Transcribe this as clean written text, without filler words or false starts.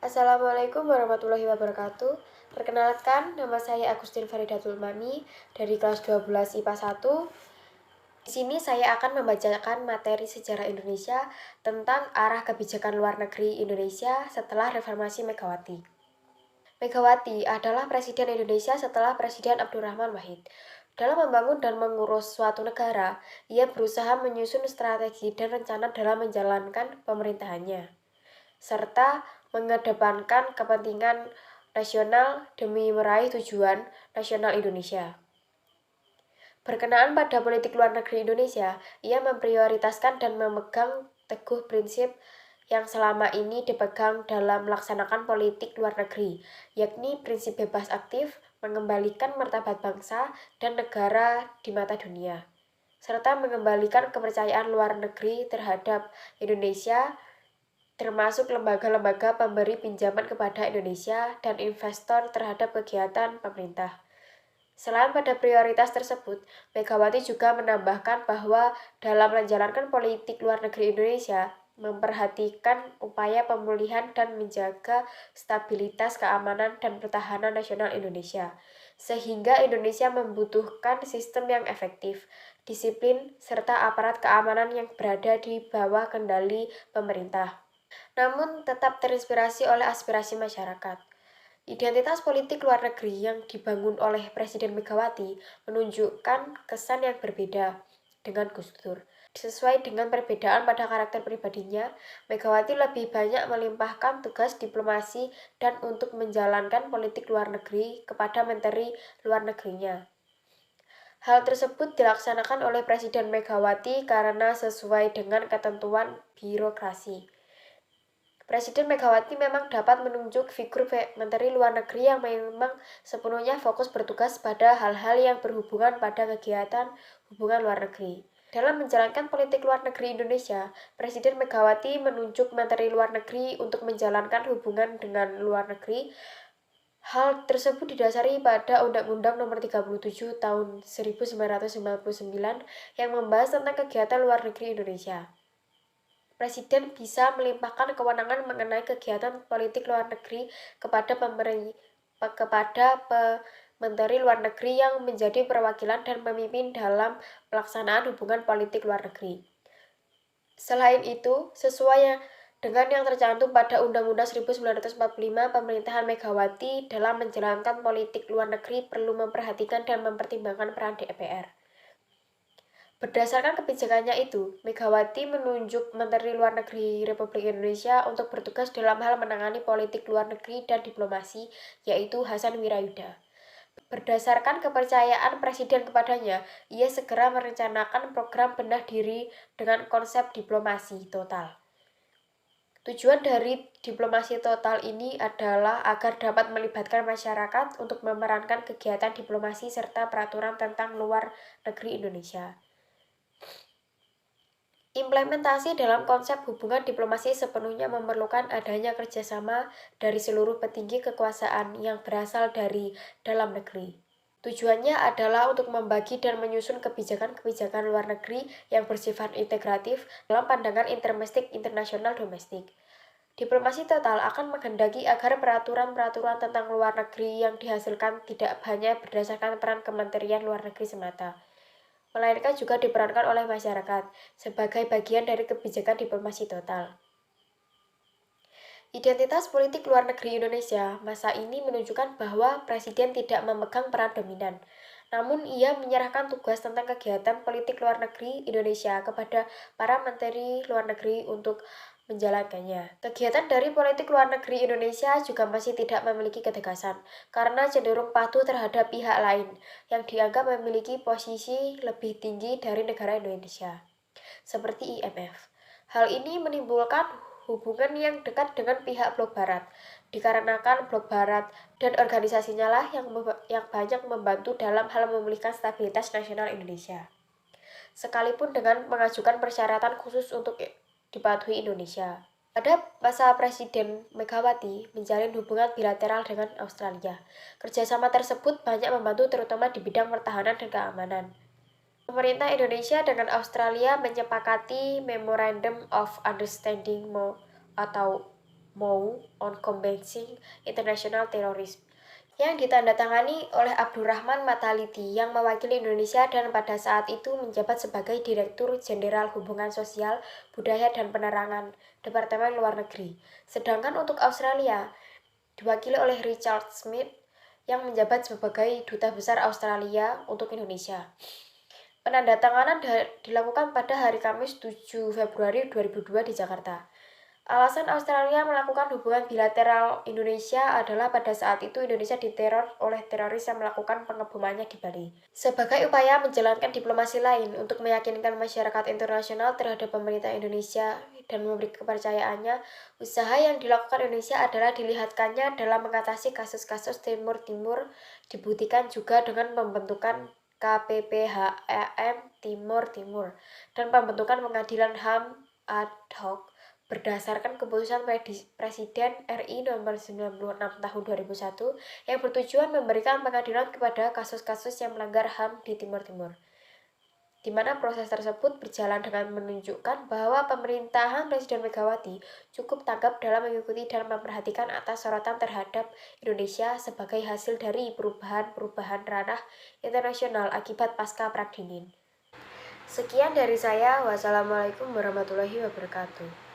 Assalamualaikum warahmatullahi wabarakatuh. Perkenalkan, nama saya Agustin Faridatul Mami dari kelas 12 IPA 1. Di sini saya akan membacakan materi sejarah Indonesia tentang arah kebijakan luar negeri Indonesia setelah reformasi Megawati. Megawati adalah Presiden Indonesia setelah Presiden Abdurrahman Wahid. Dalam membangun dan mengurus suatu negara, ia berusaha menyusun strategi dan rencana dalam menjalankan pemerintahannya, serta mengedepankan kepentingan nasional demi meraih tujuan nasional Indonesia. Berkenaan pada politik luar negeri Indonesia, ia memprioritaskan dan memegang teguh prinsip yang selama ini dipegang dalam melaksanakan politik luar negeri, yakni prinsip bebas aktif, mengembalikan martabat bangsa dan negara di mata dunia, serta mengembalikan kepercayaan luar negeri terhadap Indonesia, termasuk lembaga-lembaga pemberi pinjaman kepada Indonesia dan investor terhadap kegiatan pemerintah. Selain pada prioritas tersebut, Megawati juga menambahkan bahwa dalam menjalankan politik luar negeri Indonesia, memperhatikan upaya pemulihan dan menjaga stabilitas keamanan dan pertahanan nasional Indonesia, sehingga Indonesia membutuhkan sistem yang efektif, disiplin, serta aparat keamanan yang berada di bawah kendali pemerintah, namun tetap terinspirasi oleh aspirasi masyarakat. Identitas politik luar negeri yang dibangun oleh Presiden Megawati menunjukkan kesan yang berbeda dengan Gus Dur. Sesuai dengan perbedaan pada karakter pribadinya, Megawati lebih banyak melimpahkan tugas diplomasi dan untuk menjalankan politik luar negeri kepada Menteri Luar Negerinya. Hal tersebut dilaksanakan oleh Presiden Megawati karena sesuai dengan ketentuan birokrasi. Presiden Megawati memang dapat menunjuk figur Menteri Luar Negeri yang memang sepenuhnya fokus bertugas pada hal-hal yang berhubungan pada kegiatan hubungan luar negeri. Dalam menjalankan politik luar negeri Indonesia, Presiden Megawati menunjuk Menteri Luar Negeri untuk menjalankan hubungan dengan luar negeri. Hal tersebut didasari pada Undang-Undang Nomor 37 Tahun 1999 yang membahas tentang kegiatan luar negeri Indonesia. Presiden bisa melimpahkan kewenangan mengenai kegiatan politik luar negeri kepada Menteri Luar Negeri yang menjadi perwakilan dan pemimpin dalam pelaksanaan hubungan politik luar negeri. Selain itu, sesuai dengan yang tercantum pada Undang-Undang 1945, pemerintahan Megawati dalam menjalankan politik luar negeri perlu memperhatikan dan mempertimbangkan peran DPR. Berdasarkan kebijakannya itu, Megawati menunjuk Menteri Luar Negeri Republik Indonesia untuk bertugas dalam hal menangani politik luar negeri dan diplomasi, yaitu Hasan Wirayuda. Berdasarkan kepercayaan Presiden kepadanya, ia segera merencanakan program benah diri dengan konsep diplomasi total. Tujuan dari diplomasi total ini adalah agar dapat melibatkan masyarakat untuk memerankan kegiatan diplomasi serta peraturan tentang luar negeri Indonesia. Implementasi dalam konsep hubungan diplomasi sepenuhnya memerlukan adanya kerjasama dari seluruh petinggi kekuasaan yang berasal dari dalam negeri. Tujuannya adalah untuk membagi dan menyusun kebijakan-kebijakan luar negeri yang bersifat integratif dalam pandangan intermestik internasional domestik. Diplomasi total akan menghendaki agar peraturan-peraturan tentang luar negeri yang dihasilkan tidak hanya berdasarkan peran Kementerian Luar Negeri semata, melainkan juga diperankan oleh masyarakat sebagai bagian dari kebijakan diplomasi total. Identitas politik luar negeri Indonesia masa ini menunjukkan bahwa Presiden tidak memegang peran dominan, namun ia menyerahkan tugas tentang kegiatan politik luar negeri Indonesia kepada para Menteri Luar Negeri untuk menjalankannya. Kegiatan dari politik luar negeri Indonesia juga masih tidak memiliki ketegasan, karena cenderung patuh terhadap pihak lain yang dianggap memiliki posisi lebih tinggi dari negara Indonesia, seperti IMF. Hal ini menimbulkan hubungan yang dekat dengan pihak blok barat, dikarenakan blok barat dan organisasinya lah yang banyak membantu dalam hal memulihkan stabilitas nasional Indonesia, sekalipun dengan mengajukan persyaratan khusus untuk dipatuhi Indonesia. Pada masa Presiden Megawati menjalin hubungan bilateral dengan Australia. Kerjasama tersebut banyak membantu terutama di bidang pertahanan dan keamanan. Pemerintah Indonesia dengan Australia menyepakati Memorandum of Understanding atau MoU on Combating International Terrorism yang ditandatangani oleh Abdurrahman Mataliti yang mewakili Indonesia dan pada saat itu menjabat sebagai Direktur Jenderal Hubungan Sosial, Budaya dan Penerangan Departemen Luar Negeri. Sedangkan untuk Australia diwakili oleh Richard Smith yang menjabat sebagai Duta Besar Australia untuk Indonesia. Penandatanganan dilakukan pada hari Kamis 7 Februari 2002 di Jakarta. Alasan Australia melakukan hubungan bilateral Indonesia adalah pada saat itu Indonesia diteror oleh teroris yang melakukan pengebomannya di Bali. Sebagai upaya menjalankan diplomasi lain untuk meyakinkan masyarakat internasional terhadap pemerintah Indonesia dan memberi kepercayaannya, usaha yang dilakukan Indonesia adalah dilihatkannya dalam mengatasi kasus-kasus Timur Timur dibuktikan juga dengan pembentukan KPPHM Timur Timur dan pembentukan pengadilan HAM ad hoc berdasarkan keputusan Presiden RI nomor 96 tahun 2001 yang bertujuan memberikan pengadilan kepada kasus-kasus yang melanggar HAM di Timur Timur. Di mana proses tersebut berjalan dengan menunjukkan bahwa pemerintahan Presiden Megawati cukup tanggap dalam mengikuti dan memperhatikan atas sorotan terhadap Indonesia sebagai hasil dari perubahan-perubahan ranah internasional akibat pasca Perang Dingin. Sekian dari saya. Wassalamualaikum warahmatullahi wabarakatuh.